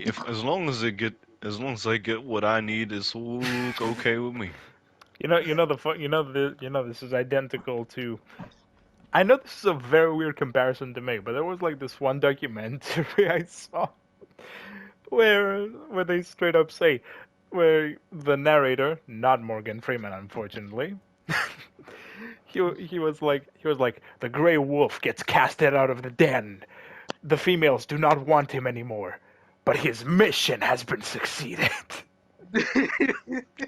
if as long as I get what I need, it's all okay with me. This is identical to. I know this is a very weird comparison to make, but there was like this one documentary I saw where they straight up say, where the narrator, not Morgan Freeman, unfortunately, he was like the gray wolf gets casted out of the den. The females do not want him anymore, but his mission has been succeeded.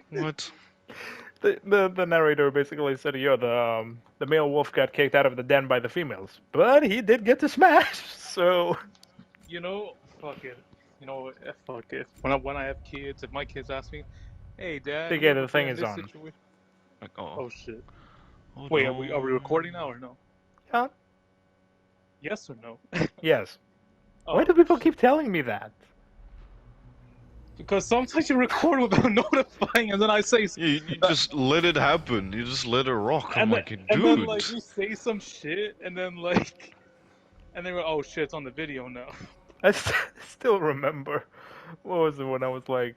What? The narrator basically said, "Yo, the male wolf got kicked out of the den by the females, but he did get to smash." So Fuck it. Fuck it. When I have kids, if my kids ask me, "Hey, Dad, okay, you ever the been thing in is this on. situation?" Like, Oh shit. hold Wait, on. are we recording now or no? Yeah. Yes or no? Yes. Oh, Why do people keep telling me that? Because sometimes you record without notifying, and then I say, You just let it happen. You just let it rock. I'm and like, then, dude. and then like you say some shit, and then go, oh shit, it's on the video now. I still remember. What was it when I was like,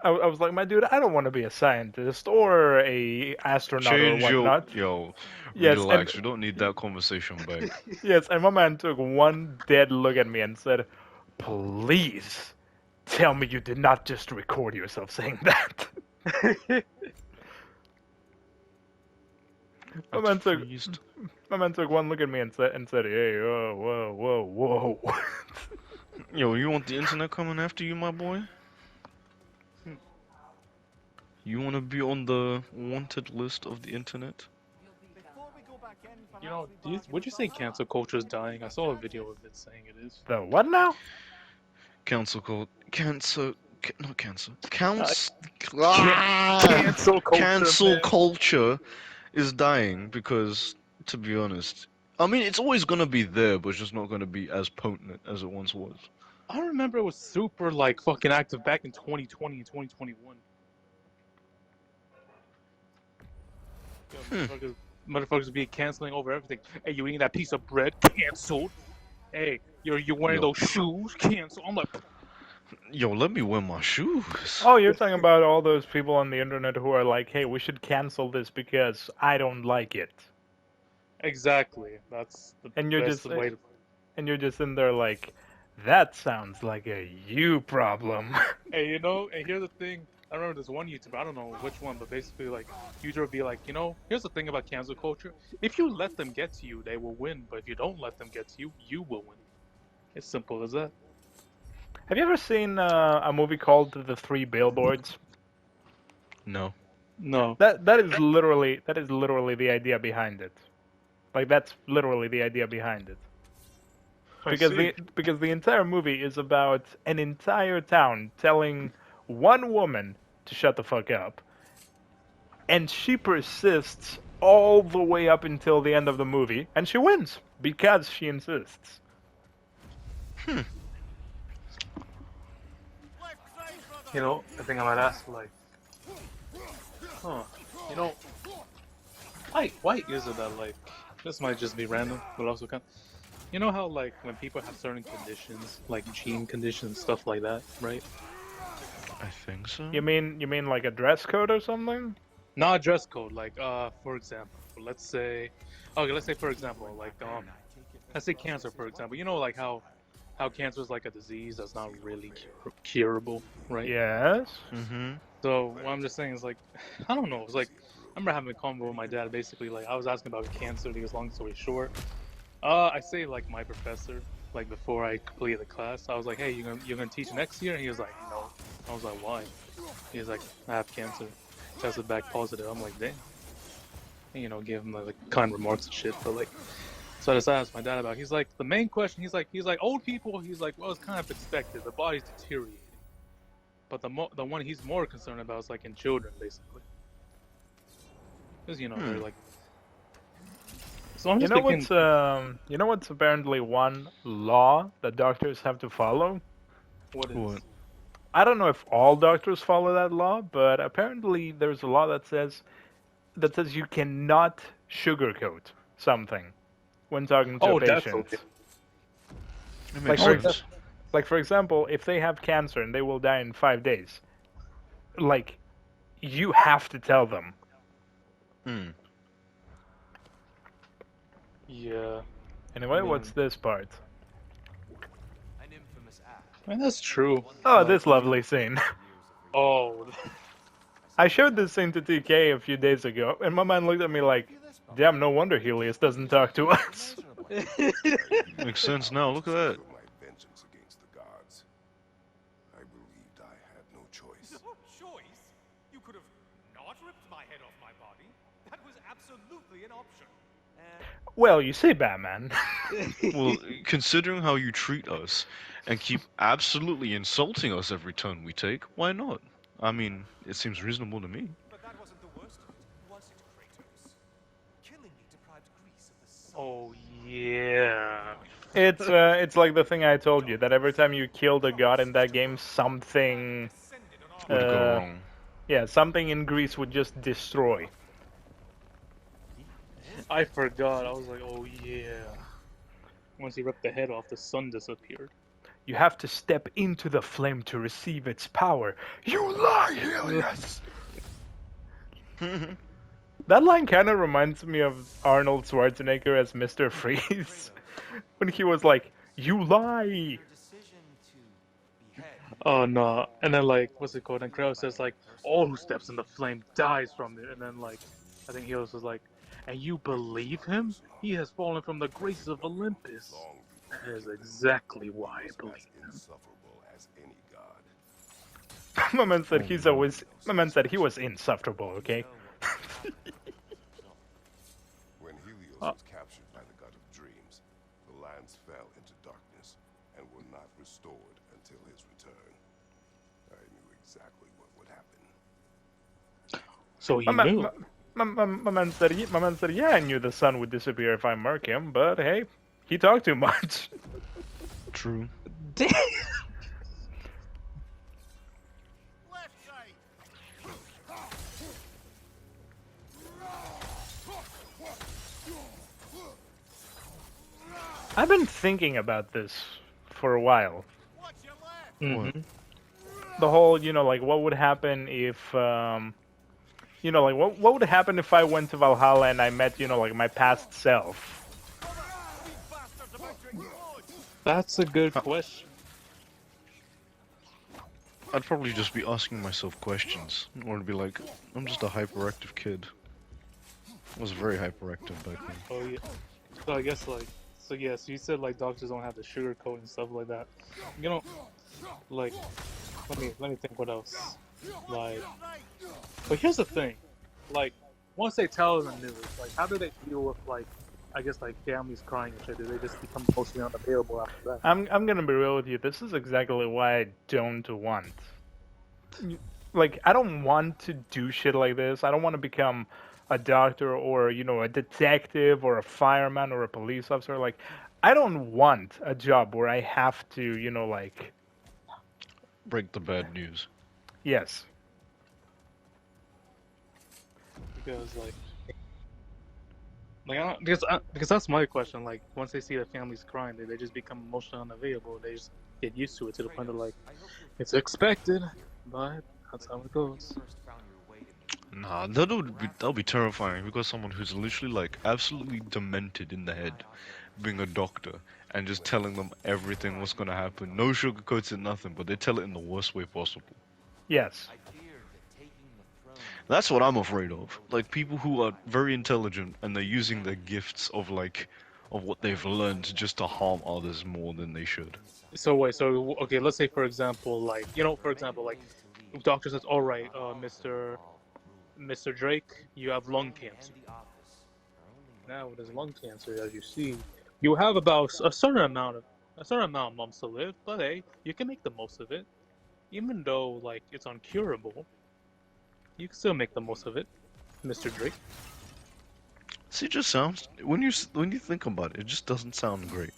I was like, my dude, I don't want to be a scientist or a astronaut or Change your whatnot. Yes, relax. We don't need that conversation back. yes, and my man took one dead look at me and said, "Please tell me you did not just record yourself saying that." my man took Freezed. my man took one look at me and said, "Hey, whoa, whoa, whoa." Yo, you want the internet coming after you, my boy? You want to be on the wanted list of the internet? Would you say cancel culture is dying? I saw a video of it saying it is. The what now? Not cancer. Cancel culture. Cancel Man. culture is dying because, to be honest, I mean, it's always gonna be there, but it's just not gonna be as potent as it once was. I remember it was super fucking active back in 2020 and 2021. Motherfuckers be canceling over everything. Hey, you eating that piece of bread? Canceled. Hey, you're wearing those shoes? Canceled. I'm like, yo, let me wear my shoes. Oh, you're talking about all those people on the internet who are like, "Hey, we should cancel this because I don't like it." exactly. That's the And you're best just way to. and you're just in there like, "That sounds like a you problem." Hey, and here's the thing. I remember this one YouTuber, I don't know which one, but basically, YouTuber would be like, here's the thing about cancel culture. If you let them get to you, they will win. But if you don't let them get to you, you will win. It's simple as that. Have you ever seen a movie called The Three Billboards? No. No. That is literally the idea behind it. Like that's literally the idea behind it. Because the entire movie is about an entire town telling one woman to shut the fuck up, and she persists all the way up until the end of the movie, and she wins because she insists. I think I might ask, why is it that, this might just be random, but also kind of, how, when people have certain conditions, like gene conditions, stuff like that, right? I think so. You mean like a dress code or something? Not a dress code, for example, let's say, for example, let's say cancer, for example. How cancer is like a disease that's not really curable, right? Yes. Mm-hmm. So what I'm just saying is I don't know. It's I remember having a convo with my dad. Basically, I was asking about cancer. Because long story short, I say my professor, before I completed the class, I was like, hey, you're gonna teach next year? And he was like, no. I was like, why? He was like, I have cancer. Tested back positive. I'm like, damn. And, give him kind remarks and shit, but so I just asked my dad about it. He's like, the main question, he's like, old people, he's like, well, it's kind of expected. The body's deteriorating. But the one he's more concerned about is in children, basically. Because, they're so I'm just thinking, what's apparently one law that doctors have to follow? What is? What? I don't know if all doctors follow that law, but apparently there's a law that says you cannot sugarcoat something when talking to a patient. That's okay. It makes Like, sense. Like, for example, if they have cancer and they will die in 5 days, like, you have to tell them. Hmm. Yeah. Anyway, Man. what's this part? Man, that's true. Oh, Like, this lovely scene. oh, I showed this scene to TK a few days ago, and my man looked at me like, damn, no wonder Helios doesn't talk to us. Makes sense now. Look at that. My vengeance against the gods. I believed I had no choice. No choice? You could have not ripped my head off my body. That was absolutely an option. Well, you see, Batman. Well, considering how you treat us and keep absolutely insulting us every turn we take, why not? I mean, it seems reasonable to me. But that wasn't the worst of it, was it, Kratos? Killing me deprived Greece of the sun. oh yeah. It's like the thing I told you, that every time you killed a god in that game, something, Descended on our Would go Uh, wrong. yeah, something in Greece would just destroy. I forgot. I was like, oh yeah. Once he ripped the head off, the sun disappeared. You have to step into the flame to receive its power. You lie, Helios! That line kind of reminds me of Arnold Schwarzenegger as Mr. Freeze. When he was like, you lie! Oh no. And then like, what's it called? And Kratos says like, all who steps in the flame dies from it. And then like, I think Helios was like, and you believe him? He has fallen from the graces of Olympus. Long That is exactly why I believe as him. insufferable as any god. My man said he's always. My man said he was insufferable, okay? When Helios Uh. was captured by the god of dreams, the lands fell into darkness and were not restored until his return. I knew exactly what would happen. So he My knew. man, my man said, my man said, yeah, I knew the sun would disappear if I murk him, but hey, he talked too much. True. I've been thinking about this for a while. Mm-hmm. The whole, like, what would happen if, like, what would happen if I went to Valhalla and I met, like, my past self? That's a good question. I'd probably just be asking myself questions, or it'd be like, I'm just a hyperactive kid. I was very hyperactive back then. Oh yeah. So I guess like, so yeah. So you said like doctors don't have the sugar coat and stuff like that. You know, like, let me think what else. Like, but here's the thing. Like, once they tell the news, like, how do they deal with like, I guess like families crying and shit? Do they just become emotionally unavailable after that? I'm gonna be real with you. This is exactly why I don't want. Like, I don't want to do shit like this. I don't want to become a doctor or, a detective or a fireman or a police officer. Like, I don't want a job where I have to, like, Break the bad news. yes. Because like I don't, because that's my question. Like, once they see the families crying, they just become emotionally unavailable. They just get used to it to the point of like, it's expected, but that's how it goes. Nah, that'll be terrifying because someone who's literally like absolutely demented in the head, being a doctor and just telling them everything what's gonna happen. No sugarcoats and nothing, but they tell it in the worst way possible. Yes. That's what I'm afraid of. Like people who are very intelligent and they're using their gifts of what they've learned just to harm others more than they should. So wait, so okay, let's say for example, like for example, like doctor says, all right, Mr. Drake, you have lung cancer. Now with his lung cancer, as you see, you have about a certain amount of months to live, but hey, you can make the most of it. Even though like it's uncurable, you can still make the most of it, Mr. Drake. See, it just sounds when you think about it, it just doesn't sound great.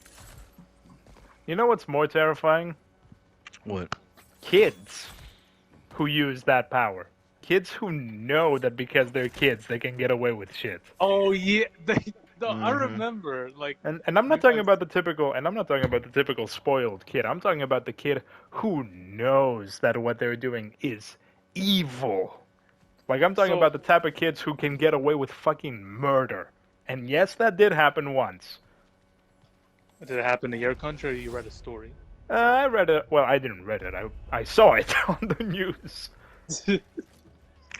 You know what's more terrifying? What? Kids who use that power. Kids who know that because they're kids, they can get away with shit. Oh yeah, No, I remember like And I'm you not talking guys. about the typical spoiled kid. I'm talking about the kid who knows that what they're doing is evil. Like I'm talking So about the type of kids who can get away with fucking murder. And yes, that did happen once. did it happen in your country, or you read a story? I read it. Well, I didn't read it. I saw it on the news. I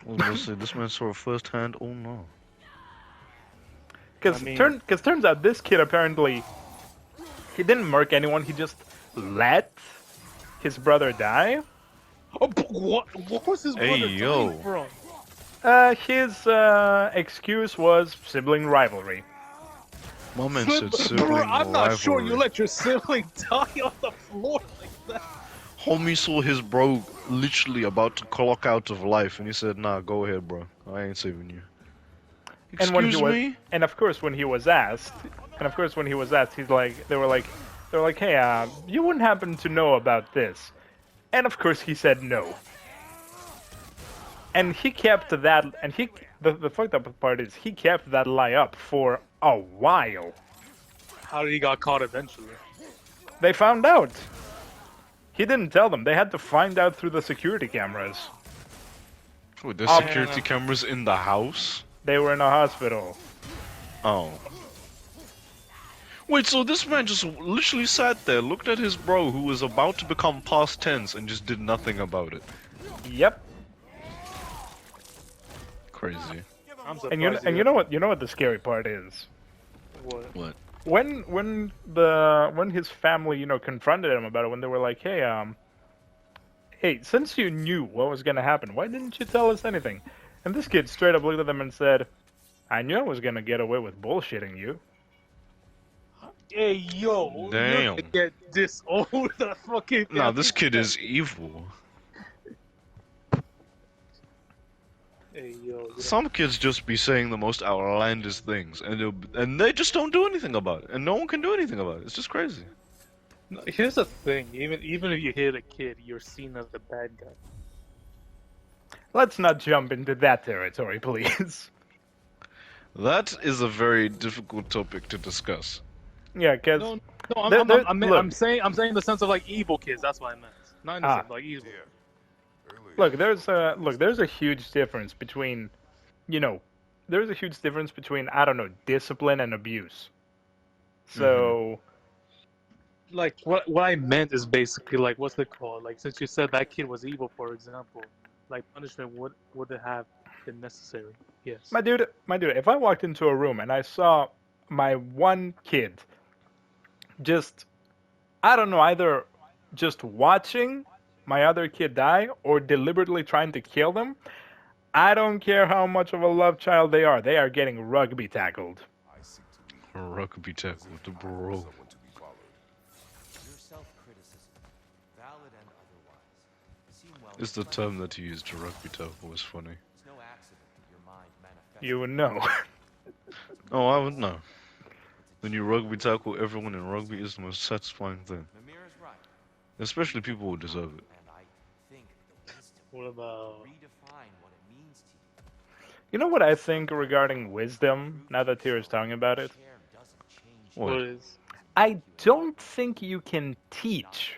was gonna say, this man saw it firsthand. Oh no. I mean, Because turns out this kid apparently he didn't murk anyone. He just let his brother die. oh, but what was his Hey, brother yo. dying from? His excuse was sibling rivalry. My man said Bro, sibling I'm not sure you rivalry. let your sibling die on the floor like that. Homie saw his bro literally about to clock out of life, and he said, "Nah, go ahead, bro. I ain't saving you." And when he Excuse was, me? and of course when he was asked, he's like, they were like, hey, you wouldn't happen to know about this? And of course he said no. And he kept that, and the fucked up part is he kept that lie up for a while. How did he got caught eventually? They found out. He didn't tell them. They had to find out through the security cameras. Wait, there's Oh, security man. cameras in the house? They were in a hospital. Oh. Wait, so this man just literally sat there, looked at his bro who was about to become past tense, and just did nothing about it. Yep. Crazy. I'm surprised. And you know what the scary part is? What? What? When his family, confronted him about it, when they were like, hey, since you knew what was gonna happen, why didn't you tell us anything? And this kid straight up looked at them and said, I knew I was gonna get away with bullshitting you. Hey yo, Damn. you're gonna get disowned. That fucking. Nah, this kid is evil. Hey yo. Some kids just be saying the most outlandish things, and they just don't do anything about it, and no one can do anything about it. It's just crazy. No, here's the thing. Even if you hit a kid, you're seen as the bad guy. Let's not jump into that territory, please. That is a very difficult topic to discuss. Yeah, because No, look. I'm saying in the sense of like evil kids. That's what I meant. Not in the sense of like evil. Yeah. Earlier, There's a huge difference between, there's a huge difference between, I don't know, discipline and abuse. So, Like what I meant is basically like what's it called? Like since you said that kid was evil, for example, like punishment would have been necessary. Yes. my dude, if I walked into a room and I saw my one kid just, I don't know, either just watching my other kid die or deliberately trying to kill them, I don't care how much of a love child they are getting rugby tackled. I seek to lead Rugby tackle the bro. someone to be followed. Your self-criticism, valid and otherwise, seem well. Is the term that you used to rugby tackle was funny. It's no accident that your mind manifests. You would know. Oh, I would know. When you rugby tackle everyone in rugby is the most satisfying thing. Mimir is right, Especially people who deserve it. and I think the wisdom What about? redefine what it means to you. You know what I think regarding wisdom, now that Tira's talking about it? Care doesn't change. What? What is? I don't think you can teach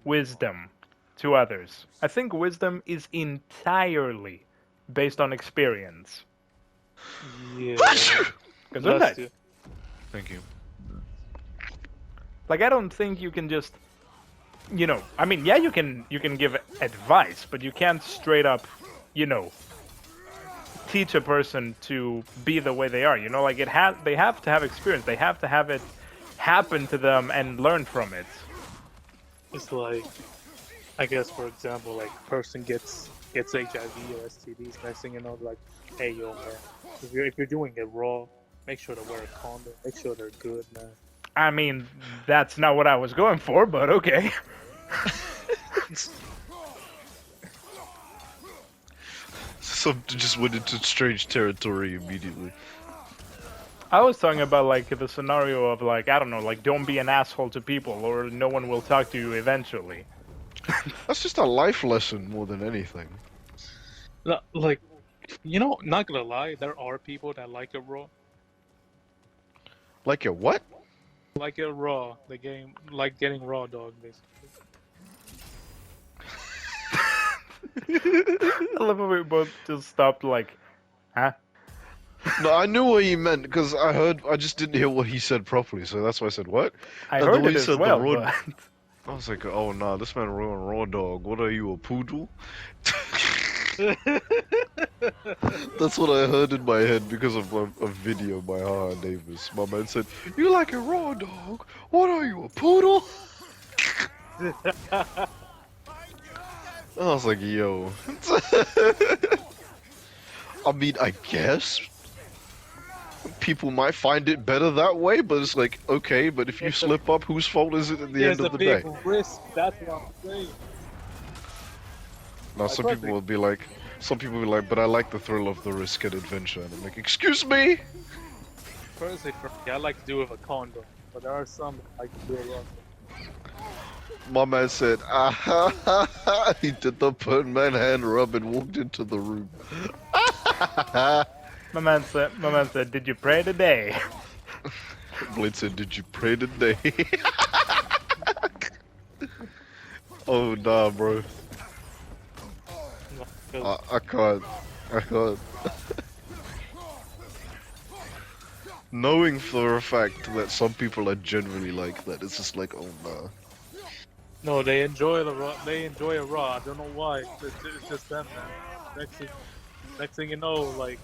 wisdom to others. I think wisdom is entirely based on experience. Yeah. Because Bless you. Thank you. like I don't think you can just, I mean, yeah, you can give advice, but you can't straight up, teach a person to be the way they are. Like they have to have experience. They have to have it happen to them and learn from it. It's like, I guess for example, like person gets HIV or STDs, next thing you know, like, hey yo man, if you're doing it raw, make sure to wear a condom. Make sure they're good, man. I mean, that's not what I was going for, but okay. So just went into strange territory immediately. I was talking about like the scenario of like, I don't know, like don't be an asshole to people or no one will talk to you eventually. That's just a life lesson more than anything. No, like, not gonna lie, there are people that like it raw. Like a what? Like it raw, the game, like getting raw dog, basically. I love how we both just stopped like, huh? No, I knew what he meant because I just didn't hear what he said properly, so that's why I said what? I And the heard way it he as said the well, raw, but I was like, oh nah, this man raw dog. What are you, a poodle? That's what I heard in my head because of a video by Haha Davis. My man said, "You like a raw dog? What are you, a poodle?" I was like, "Yo." I mean, I guess people might find it better that way, but it's like, okay, but if you It's a- slip up, whose fault is it at the There's end a of the big day? risk. That's what I'm saying. Now, some people will be like, but I like the thrill of the risk and adventure. And I'm like, excuse me? Personally, for me, I like to do it with a condom, but there are some that like to do it raw. My man said, ah ha ha ha. He did the Birdman hand rub and walked into the room. my man said, "Did you pray today?" Blade said, did you pray today? Oh, nah, bro. I can't. I can't. Knowing for a fact that some people are generally like that, it's just like, oh, nah. No, they enjoy the raw. They enjoy it raw. I don't know why. It's just them, man. Next thing you know, like,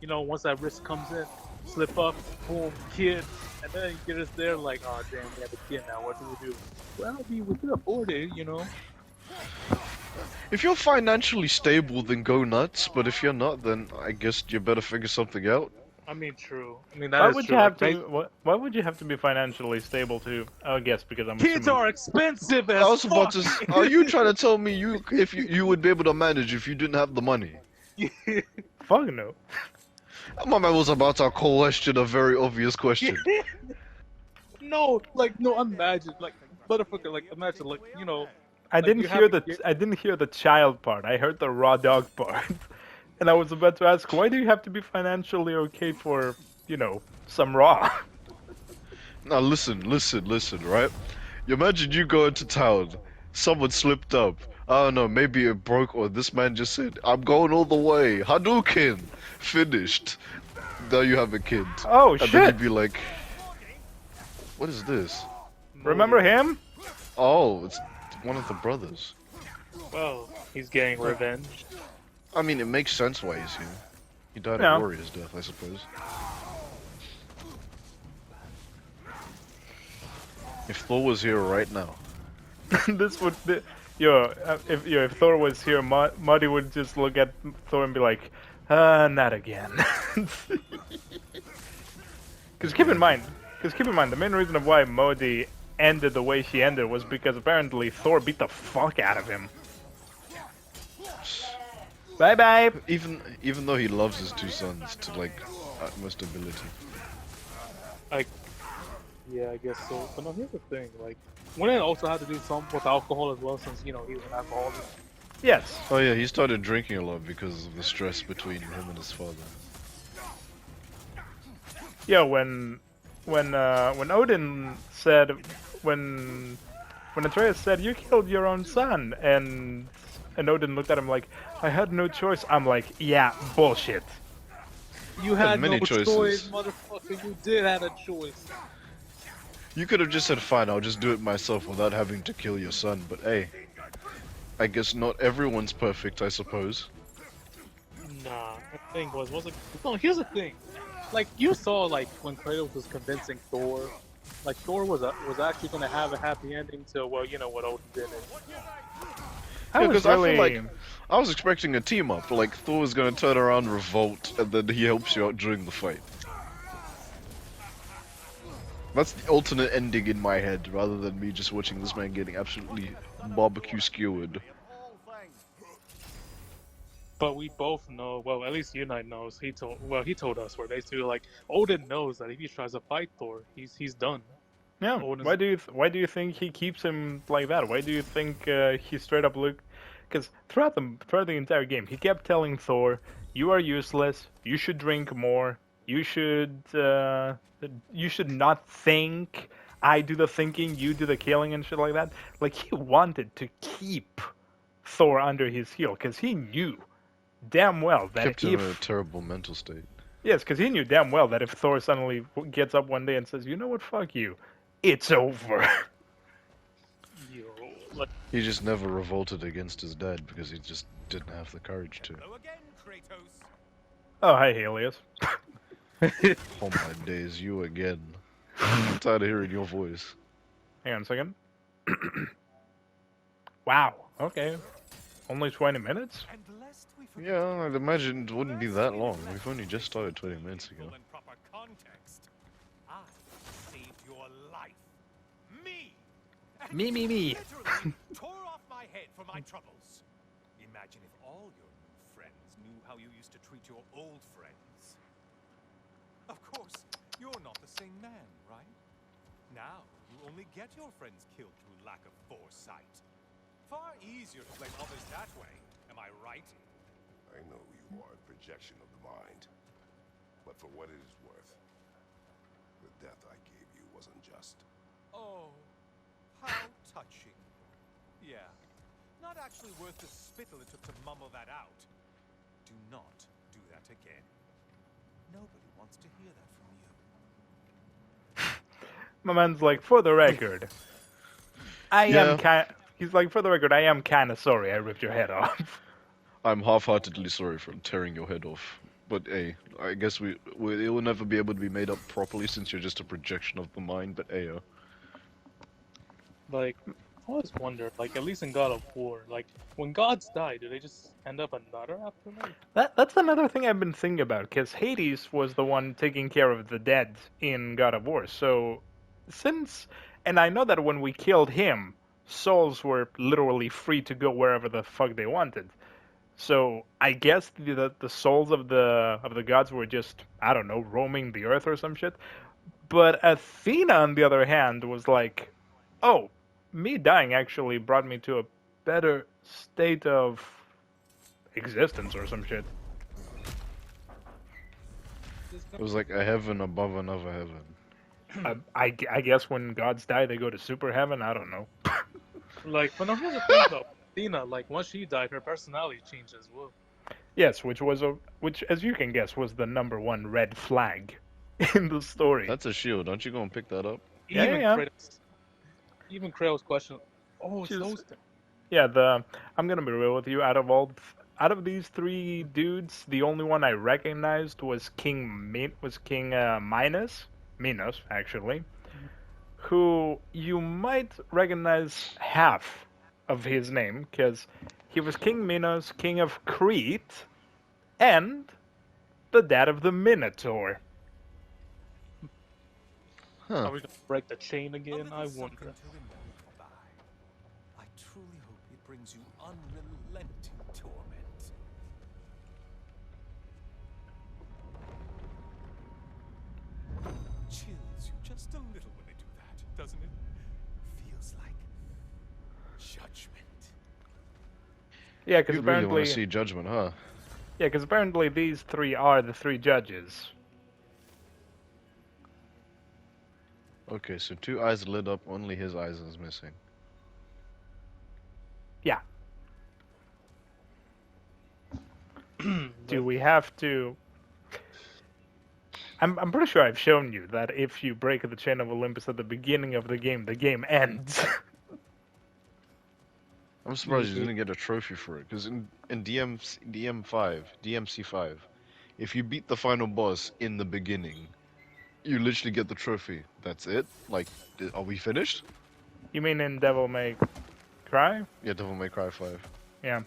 once that risk comes in, slip up, boom, kid, and then you're just there like, oh damn, we have a kid now. What do we do? Well, we can afford it. If you're financially stable, then go nuts. But if you're not, then I guess you better figure something out. I mean, true. I mean, Why that is would true. you have Like, to? Why would you have to be financially stable to? I guess because I'm kids assuming. are expensive as I was about to. fuck. Are you trying to tell me you would be able to manage if you didn't have the money? Fuck no. My man was about to question a very obvious question. No, imagine, like, motherfucker, like, imagine, like, I like, didn't you hear have the I didn't hear the child part. I heard the raw dog part, and I was about to ask, why do you have to be financially okay for, some raw? Now listen, right? You imagine you go into town, someone slipped up. I don't know, maybe it broke, or this man just said, "I'm going all the way, Hadouken, finished." Now you have a kid, Oh and then shit! you'd be like, "What is this?" Remember him? Oh, it's one of the brothers. Well, he's getting revenge. I mean, it makes sense why he's here. He died Yeah. a warrior's death, I suppose. If Thor was here right now, This would be, if Thor was here, Muddy would just look at Thor and be like, not again. Because keep in mind, the main reason of why Modi ended the way she ended was because apparently Thor beat the fuck out of him. Bye bye. even though he loves his two sons to like utmost ability. Like, yeah, I guess so. But no, here's the thing, like, wouldn't it also have to do something with alcohol as well, since, he was an alcoholic? Yes. Oh yeah, he started drinking a lot because of the stress between him and his father. Yeah, when Odin said, when Atreus said, "You killed your own son," and Odin looked at him like, "I had no choice." I'm like, yeah, bullshit. You had many no choices. choice, motherfucker. You did have a choice. You could have just said, "Fine, I'll just do it myself without having to kill your son." But hey, I guess not everyone's perfect, I suppose. Nah, the thing was it? No, here's the thing. Like, you saw, like, when Kratos was convincing Thor, like, Thor was actually gonna have a happy ending to, well, what Odin did. I Yeah, was 'cause I feel really, like I was expecting a team up, like Thor is gonna turn around, revolt, and then he helps you out during the fight. That's the alternate ending in my head, rather than me just watching this man getting absolutely barbecue skewered. But we both know, well, at least Unite knows. He told us, where basically, like, Odin knows that if he tries to fight Thor, he's done. yeah. Odin's- Why do you think he keeps him like that? Why do you think he straight up look? Because throughout the entire game, he kept telling Thor, "You are useless. You should drink more. You should not think. I do the thinking, you do the killing, and shit like that. Like he wanted to keep Thor under his heel because he knew damn well that Kept him in a if terrible mental state. yes, because he knew damn well that if Thor suddenly gets up one day and says, "You know what? Fuck you," it's over. Yo, like, He just never revolted against his dad because he just didn't have the courage to. Hello again, Kratos. Oh, hi, Helios. Oh my days, you again. I'm tired of hearing your voice. Hang on a second. Wow. Okay. Only 20 minutes? And lest we forget Yeah, I'd imagine it wouldn't be that long. We've only just started 20 minutes ago. full and proper context. I saved your life. Me. And Me. literally tore off my head for my troubles. Imagine if all your new friends knew how you used to treat your old friends. Of course, you're not the same man, right? Now, you only get your friends killed through lack of foresight. Far easier to blame others that way, am I right? I know you are a projection of the mind. But for what it is worth, the death I gave you wasn't just. Oh, how touching. Yeah, not actually worth the spittle it took to mumble that out. Do not do that again. Nobody wants to hear that from you. My man's like, for the record, I Yeah. am kind. He's like, for the record, I am kind of sorry I ripped your head off. I'm half-heartedly sorry for tearing your head off. But hey, I guess it will never be able to be made up properly since you're just a projection of the mind, but hey, like, I always wonder, like, at least in God of War, like, when gods die, do they just end up another afterlife? That's another thing I've been thinking about, because Hades was the one taking care of the dead in God of War. So, and I know that when we killed him, souls were literally free to go wherever the fuck they wanted. So I guess the souls of the gods were just, I don't know, roaming the earth or some shit. But Athena, on the other hand, was like, oh, me dying actually brought me to a better state of existence or some shit. it was like a heaven above another heaven. I guess when gods die, they go to super heaven. I don't know. Like, but no, here's the thing though. Athena, like, once she died, her personality changed as well. Yes, which, as you can guess, was the number one red flag in the story. That's a shield. Don't you go and pick that up? Yeah, Even yeah. Even Kratos question, oh, it's She's- those things. Yeah, I'm gonna be real with you. Out of these three dudes, the only one I recognized was King Minos, actually, who you might recognize half of his name because he was King Minos, king of Crete, and the dad of the Minotaur. Huh. Are we gonna break the chain A again? little I something wonder. to remember by. I truly hope it brings you unrelenting torment. Chills you just a little when they do that, doesn't it? Feels like judgment. Yeah, because You really want apparently, to see Judgment, huh? yeah, because apparently these three are the three judges. Okay, so two eyes lit up, only his eyes is missing. Yeah. Do we have to? I'm pretty sure I've shown you that if you break the chain of Olympus at the beginning of the game ends. I'm surprised you didn't get a trophy for it, because in DMC5, if you beat the final boss in the beginning, you literally get the trophy. That's it? Like, are we finished? You mean in Devil May Cry? Yeah, Devil May Cry 5. Yeah.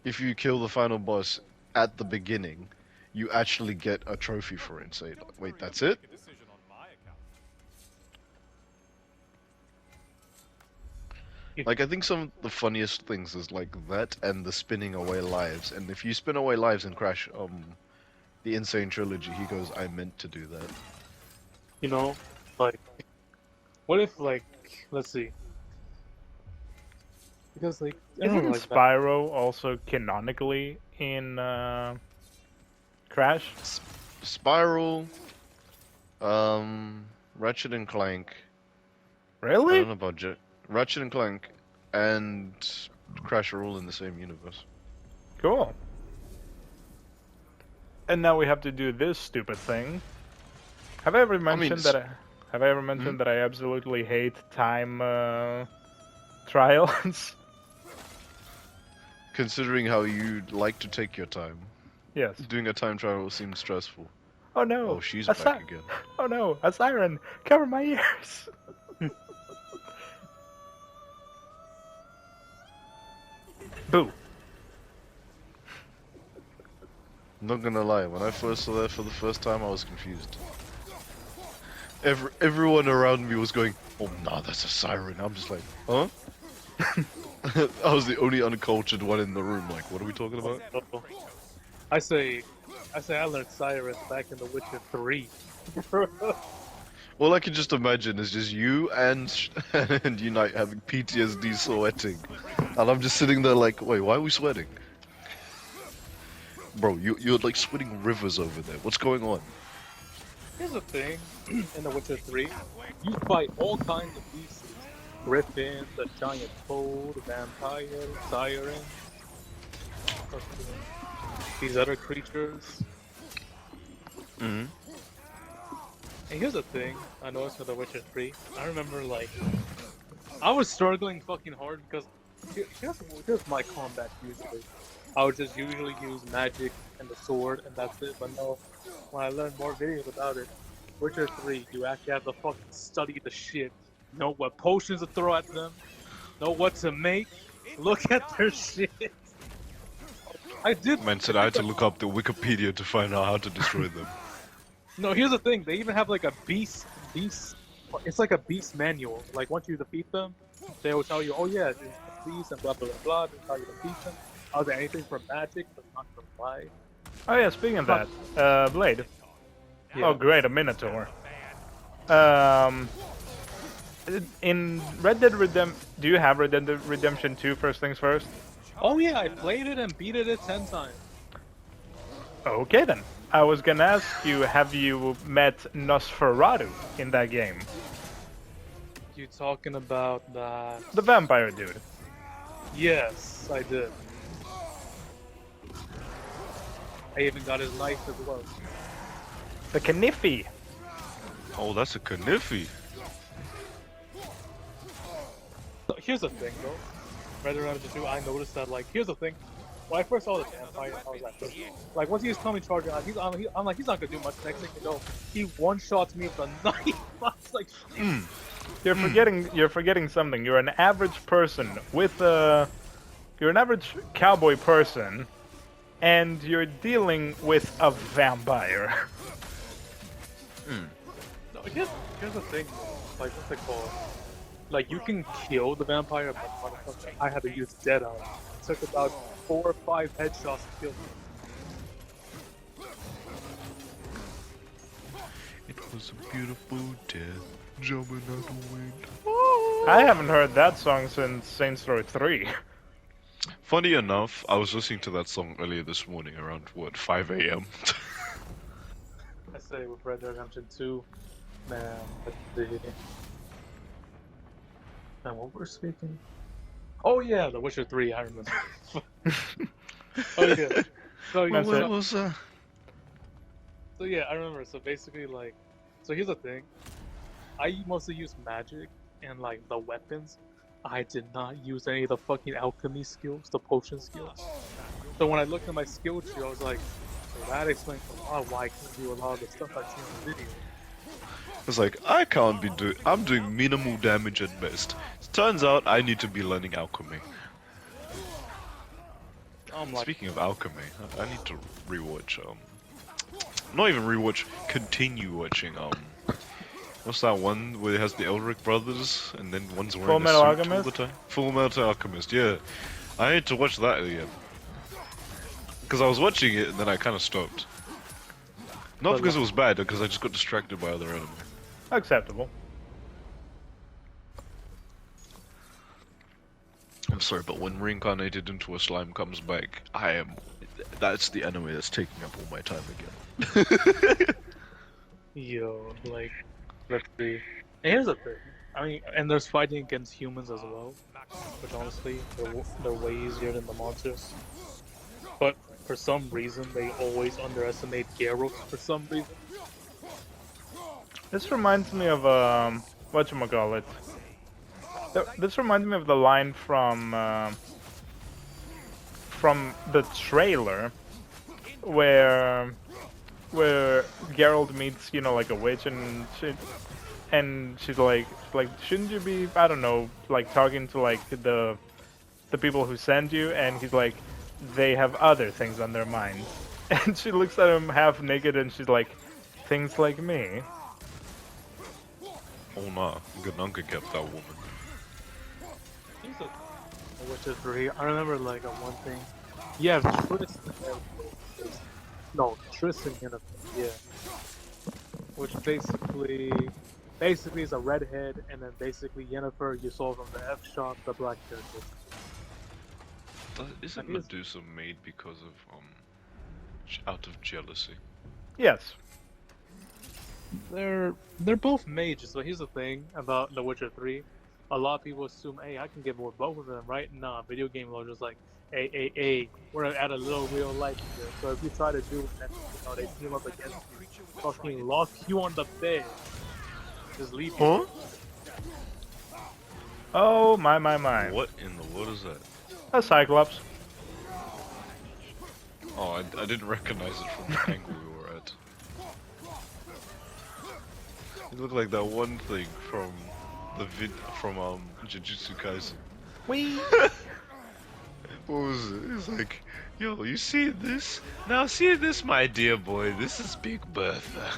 If you kill the final boss at the beginning, you actually get a trophy for it. Say, Don't wait, worry, that's I'll it? make a decision on my account. Like, I think some of the funniest things is like that and the spinning away lives. And if you spin away lives in Crash, the Insane Trilogy, he goes, I meant to do that. You know, like, what if, like, let's see. Because, like, I don't know, Isn't like that. Spyro also canonically in Crash. Spiral, Ratchet and Clank. I Really? don't know about Ratchet and Clank and Crash are all in the same universe. Cool. And now we have to do this stupid thing. Have I ever mentioned it's- Have I ever mentioned that I absolutely hate time trials? Considering how you like to take your time, Yes. doing a time trial seems stressful. Oh no. Oh, she's a back again. Oh no, a siren! Cover my ears! Boo. Not gonna lie, when I first saw that for the first time, I was confused. Everyone around me was going, "Oh no, that's a siren." I'm just like, "Huh?" I was the only uncultured one in the room. Like, what are we talking about? I say I learned Siren back in The Witcher 3. All I can just imagine is just you and and Unite having PTSD sweating, and I'm just sitting there like, "Wait, why are we sweating?" Bro, you're like sweating rivers over there. What's going on? Here's the thing, in The Witcher 3, you fight all kinds of beasts. Griffins, a giant toad, vampire, siren, these other creatures. Mm-hmm. And here's the thing, I noticed with The Witcher 3, I remember like, I was struggling fucking hard because here's my combat usually. I would just usually use magic and the sword and that's it, but no, when I learned more videos about it, Witcher 3, you actually have to fucking study the shit. Know what potions to throw at them, know what to make, look at their shit. I did. Man said I had to look up the Wikipedia to find out how to destroy them. No, here's the thing. They even have like a beast. It's like a beast manual. Like once you defeat them, they will tell you, oh yeah, there's a beast and blah blah blah blah. That's how you defeat them. Are there anything from magic but not from life? Oh yeah, speaking of that, Blade. Yeah. Oh great, a Minotaur. In Red Dead Redemption, do you have Red Dead Redemption 2 first things first? Oh yeah, I played it and beat it 10 times. Okay then. I was gonna ask you, have you met Nosferatu in that game? You talking about that? The vampire dude. Yes, I did. I even got his knife as well. The Kniffy. Oh, that's a Kniffy. So here's the thing though. Red Dead Redemption 2, I noticed that like, here's the thing. When I first saw the vampire, I was like once he was coming charging, I'm like, he's not gonna do much. Next thing you know, he one-shots me with a knife. I was like, You're forgetting something. You're an average person with you're an average cowboy person, and you're dealing with a vampire. no, here's the thing. Like, what's it called? Like, you can kill the vampire, but motherfucker, I had to use Dead Eye. It took about 4 or 5 headshots to kill him. It was a beautiful death, jumping out the window. I haven't heard that song since Saints Row 3. Funny enough, I was listening to that song earlier this morning around, what, 5 a.m.? I say with Red Dead Redemption 2, man, man, what we're speaking? Oh yeah, The Witcher 3, I remember. Oh yeah. So, That's it. so yeah, I remember. So basically, like, so here's the thing. I mostly use magic and like the weapons. I did not use any of the fucking alchemy skills, the potion skills. So when I looked at my skill tree, I was like, so that explains a lot why I can do a lot of the stuff I see on the video. It's like, I can't be doing... I'm doing minimal damage at best. Turns out I need to be learning alchemy. I'm like, Speaking of alchemy, I need to rewatch, not even rewatch, continue watching, what's that one where it has the Elric brothers, and then one's wearing Full Metal a suit all the Alchemist? time? Full Metal Alchemist, yeah. I need to watch that again. Because I was watching it, and then I kind of stopped. Not But because it was bad, because I just got distracted by other anime. Acceptable. I'm I'm sorry, but when reincarnated into a slime comes back, That's the enemy that's taking up all my time again. Yo, like, let's see. And here's the thing. I mean, and there's fighting against humans as well, which honestly, they're way easier than the monsters. But for some reason, they always underestimate Gyarados for some reason. This reminds me of whatchamacallit. This reminds me of the line from the trailer where Geralt meets, you know, like a witch, and she's like, shouldn't you be, I don't know, like talking to like the people who send you, and he's like, they have other things on their minds, and she looks at him half naked, and she's like, things like me. Oh nah, Ganunka kept that woman. He's a Witcher 3. I remember like one thing. Yeah, Tristan. No, Tristan Yennefer. Yeah. Which basically is a redhead, and then basically Yennefer you saw from the F shot, the black character. Isn't Medusa made because of out of jealousy? Yes. They're both mages, so here's the thing about The Witcher 3. A lot of people assume, hey, I can get more both of them, right? Nah, video game law just like, hey, we're gonna add a little real life here. So if you try to do it, and you know, they team up against you, fucking lock you on the bed. Just leave you. Huh? Oh my. What in the world is that? A Cyclops. Oh, I didn't recognize it from the angle we were at. It looked like that one thing from the from Jujutsu Kaisen. Wee. What was it? It's like, yo, you see this? Now see this, my dear boy. This is Big Bertha.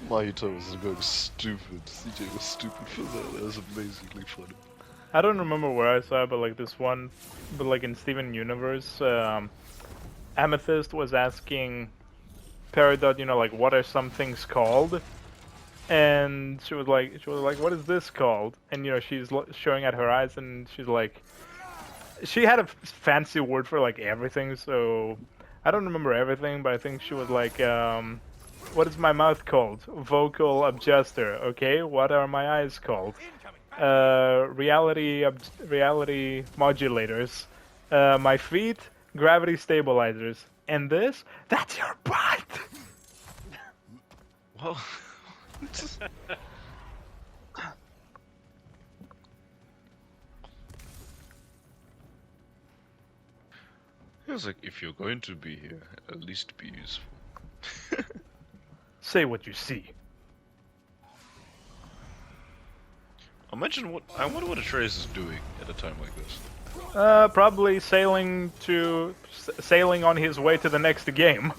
Mahito was going stupid. CJ was stupid for that. That was amazingly funny. I don't remember where I saw it, but like this one, but like in Steven Universe, Amethyst was asking Peridot, you know, like, what are some things called? And she was like, what is this called? And you know, she's showing at her eyes, and she's like, she had a fancy word for like everything. So I don't remember everything, but I think she was like, what is my mouth called? Vocal adjuster. Okay, what are my eyes called? Reality modulators. My feet, gravity stabilizers. And this, that's your butt. Well, it was like, if you're going to be here, at least be useful. Say what you see. I wonder what Atreus is doing at a time like this. Probably sailing on his way to the next game.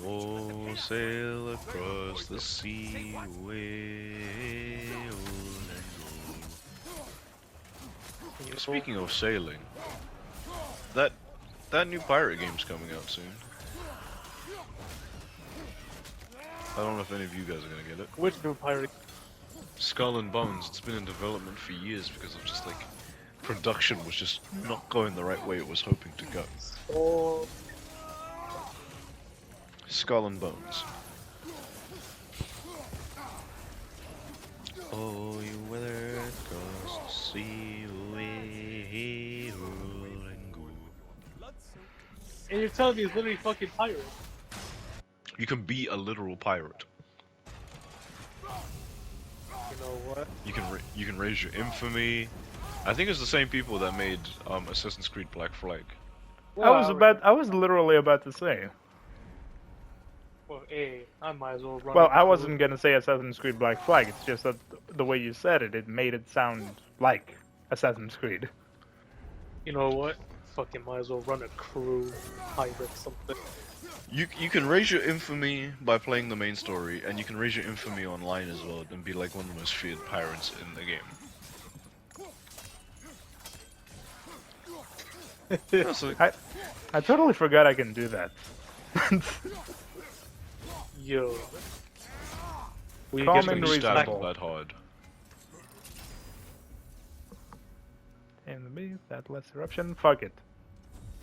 Oh, sail across the sea, away, Speaking of sailing, that new pirate game's coming out soon. I don't know if any of you guys are gonna get it. Which new pirate? Skull and Bones. It's been in development for years because of just like production was just not going the right way it was hoping to go. Oh, Skull and Bones. Oh, you weather across the sea, away, roll and go. and you're telling me it's literally fucking pirate? You can be a literal pirate. You know what? You can raise your infamy. I think it's the same people that made Assassin's Creed Black Flag. I was literally about to say. Well, hey, I might as well run. Well, it I through. wasn't gonna say Assassin's Creed Black Flag. It's just that the way you said it, it made it sound like Assassin's Creed. You know what? Fucking might as well run a crew, pirate something. You can raise your infamy by playing the main story, and you can raise your infamy online as well, and be like one of the most feared pirates in the game. Yeah, so, I totally forgot I can do that. Yo. We Calm get and you to stabbed reasonable. that hard. And the beast, that less eruption. Fuck it.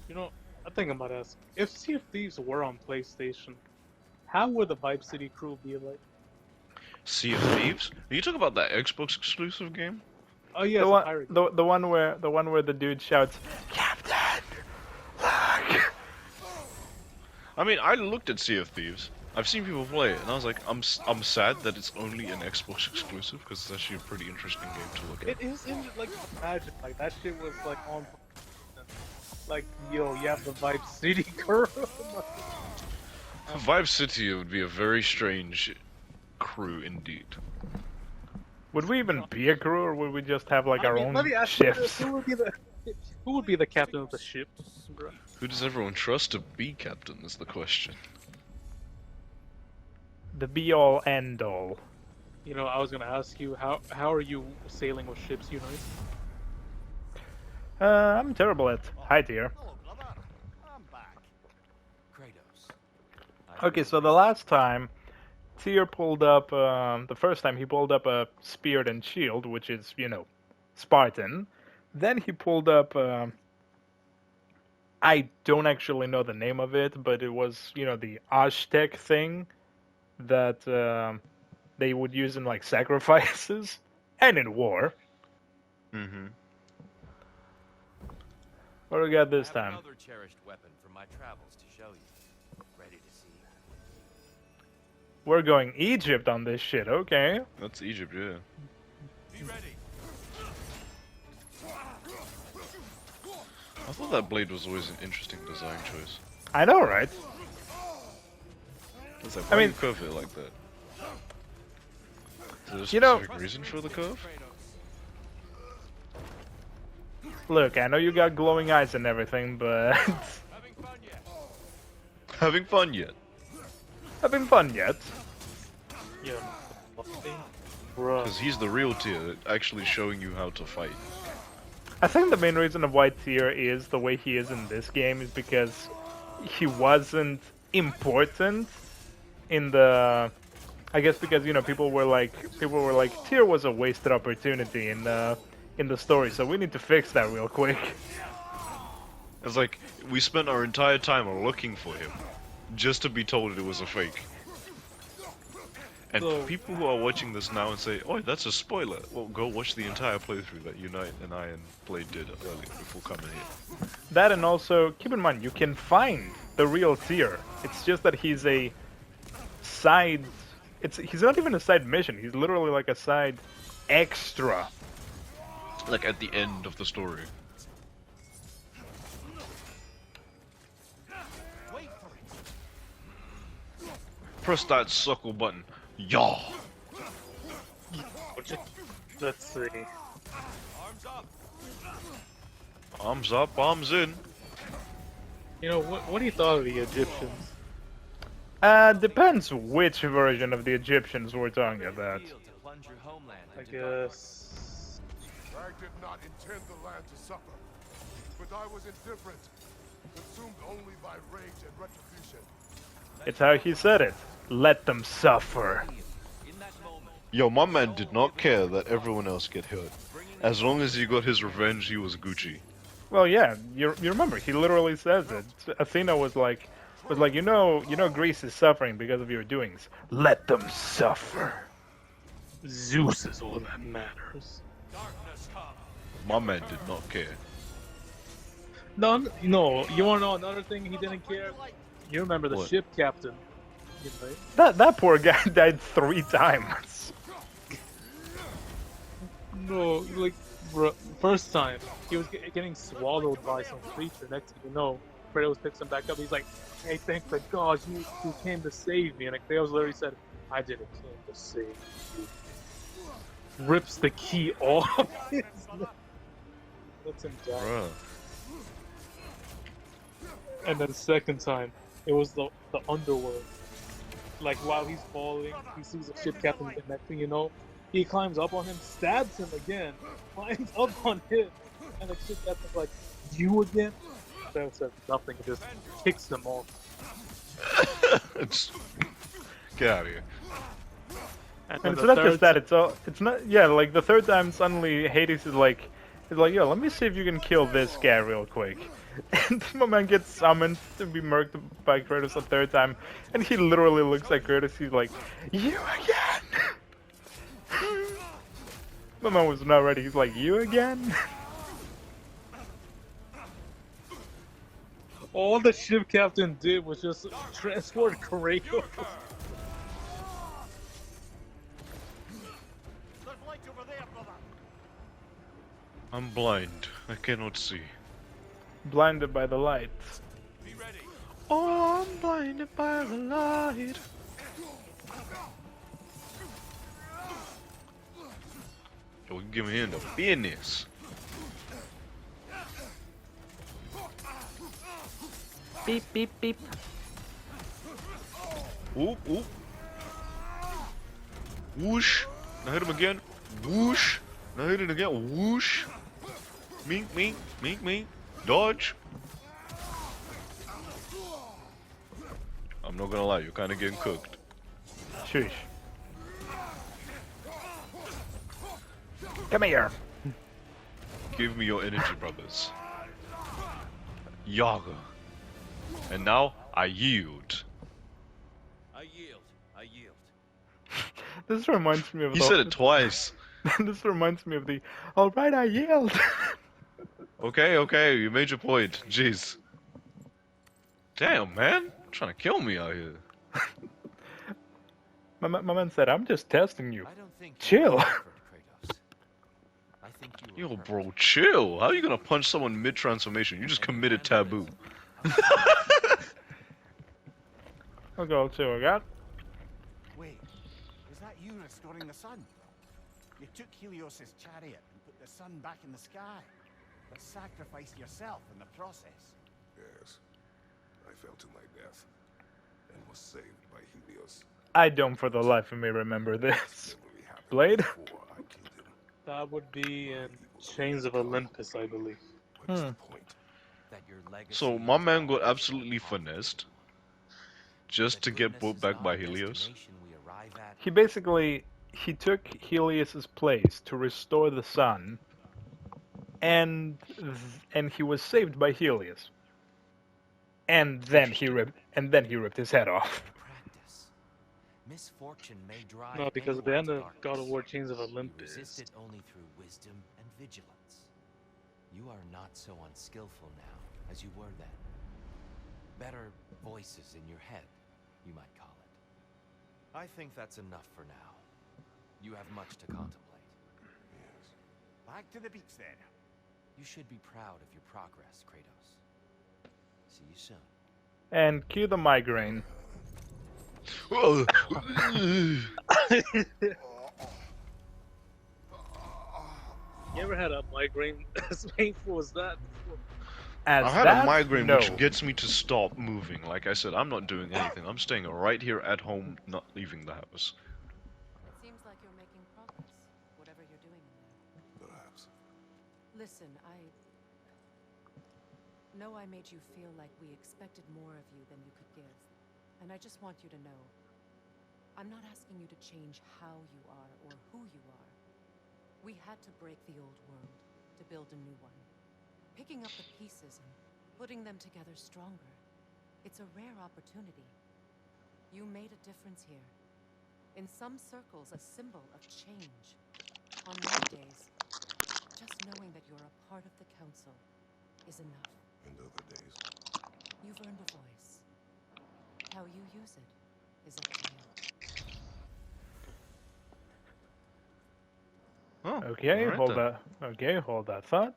You know, I think I'm about to ask. If Sea of Thieves were on PlayStation, how would the Vibe City crew be like? Sea of Thieves? Are you talking about that Xbox exclusive game? Oh yeah, The it's a one, pirate. the one where the dude shouts, "Captain, look!" I mean, I looked at Sea of Thieves. I've seen people play it, and I was like, I'm sad that it's only an Xbox exclusive because it's actually a pretty interesting game to look at. It is in like imagine like that shit was like on. Like yo, you have the Vibe City crew. Vibe City would be a very strange crew indeed. Would we even be a crew, or would we just have like I our mean, own let me ask you, shifts? who would be the captain of the ship, bro? Who does everyone trust to be captain is the question. The be all end all. You know, I was gonna ask you how are you sailing with ships, you know? I'm terrible at high tier. I'm back. Kratos. Okay, so the last time, Tyr pulled up, the first time he pulled up a spear and shield, which is, you know, Spartan. Then he pulled up, I don't actually know the name of it, but it was, you know, the Aztec thing that they would use in, like, sacrifices and in war. Mm-hmm. What do we got this I have time? another cherished weapon from my travels to show you. Ready to see? We're going Egypt on this shit, okay. That's Egypt, yeah. Be ready. I thought that blade was always an interesting design choice. I know, right? It's like, I why mean- you curve it like that? Is there a You know- specific reason for the curve? Look, I know you got glowing eyes and everything, but Having fun yet? Having fun yet? having fun yet? Yeah. Bro. Because he's the real Tyr, actually showing you how to fight. I think the main reason of why Tyr is the way he is in this game is because he wasn't important in the. I guess because, you know, people were like Tyr was a wasted opportunity in the story, so we need to fix that real quick. It's like, we spent our entire time looking for him, just to be told it was a fake. And So- people who are watching this now and say, oh, that's a spoiler, well, go watch the entire playthrough that Unite and I and Blade did earlier before coming here. That, and also keep in mind you can find the real Tyr. It's just that he's a side. He's not even a side mission. He's literally like a side extra. Like, at the end of the story. Wait for it. Press that circle button. Yaw! Let's see. Arms up. Arms up, arms in. You know, what do you thought of the Egyptians? Depends which version of the Egyptians we're talking about. Field to plunge your homeland I into darkness. guess. I did not intend the land to suffer, but I was indifferent, consumed only by rage and retribution. It's how he said it. Let them suffer. In that moment, Yo, my man did not care that everyone else get hurt. As long as he got his revenge, he was Gucci. Well, yeah, you remember he literally says it. Athena was like, you know, Greece is suffering because of your doings. Let them suffer. Zeus is all that matters. Darkness come. My man did not care. No, you wanna know another thing he didn't care? You remember the What? ship captain. You know, That poor guy died 3 times. no, like, bro, first time, he was getting swallowed by some creature. Next thing you know, Kratos picks him back up. He's like, hey, thank the gods you came to save me. And like, Kratos literally said, I didn't came to save you. Rips the key off his neck. Lets him die. Bruh. And then second time, it was the underworld. Like while he's falling, he sees the ship captain. The next thing you know, he climbs up on him, stabs him again, climbs up on him, and the ship captain's like, "You again?" Then says nothing, just kicks him off. It's... Get out of here. And And then it's the not third just that. It's not. Yeah, like the third time, suddenly Hades is like, He's like, yo, let me see if you can kill this guy real quick. And my man gets summoned to be murked by Kratos a third time, and he literally looks at Kratos. He's like, "You again?" My man was not ready. He's like, "You again?" All the ship captain did was just transport Kratos. There's light over there, brother. I'm blind. I cannot see. Blinded by the light. Be ready. Oh, I'm blinded by the light. Yo, you give me in the business. Beep beep beep. Oop, oop. Whoosh. Now hit him again. Whoosh. Now hit it again. Whoosh. Mink, mink, mink, mink. Dodge. I'm not gonna lie, you're kind of getting cooked. Shush. Come here. Give me your energy, brothers. Yaga. And now, I yield. I yield. I yield. This reminds me of He the. said it twice. This reminds me of the. All right, I yield. Okay, okay, you made your point. Jeez. Damn, man. You're trying to kill me out here. my man said, "I'm just testing you." I don't think Chill. you effort, Kratos. I think you Yo, were bro, chill. How are you gonna punch someone mid-transformation? You just committed taboo. I'll go to a god. Wait, is that you restoring the sun? You took Helios's chariot and put the sun back in the sky, but sacrificed yourself in the process. Yes. I fell to my death and was saved by Helios. I don't for the life of me remember this. Never really happened Blade? before I killed him. That would be in Chains of Olympus, I believe. What's the point? that your legacy So, my is man got always absolutely important. finessed. Just to That get goodness brought is back not by a Helios. destination we arrive at. He basically took Helios's place to restore the sun, and he was saved by Helios. And then he ripped his head off. Practice. Misfortune may drive No, because at the anyone end to of God of darkness. War Chains of You Olympus, resist it only through wisdom and vigilance. You are not so unskillful now as you were then. Better voices in your head, you might call it. I think that's enough for now. You have much to contemplate. Yes. Back to the beach then. You should be proud of your progress, Kratos. See you soon. And cue the migraine. you ever had a migraine as painful as that before? As I had that, a migraine no. which gets me to stop moving. Like I said, I'm not doing anything. I'm staying right here at home, not leaving the house. It seems like you're making progress, whatever you're doing in there. Perhaps. Listen, I know I made you feel like we expected more of you than you could give. And I just want you to know, I'm not asking you to change how you are or who you are. We had to break the old world to build a new one. Picking up the pieces and putting them together stronger. It's a rare opportunity. You made a difference here. In some circles, a symbol of change. On my days, just knowing that you're a part of the council is enough. And other days. You've earned a voice. How you use it is up to you. Oh, Okay, alright hold then. that. Okay, hold that thought.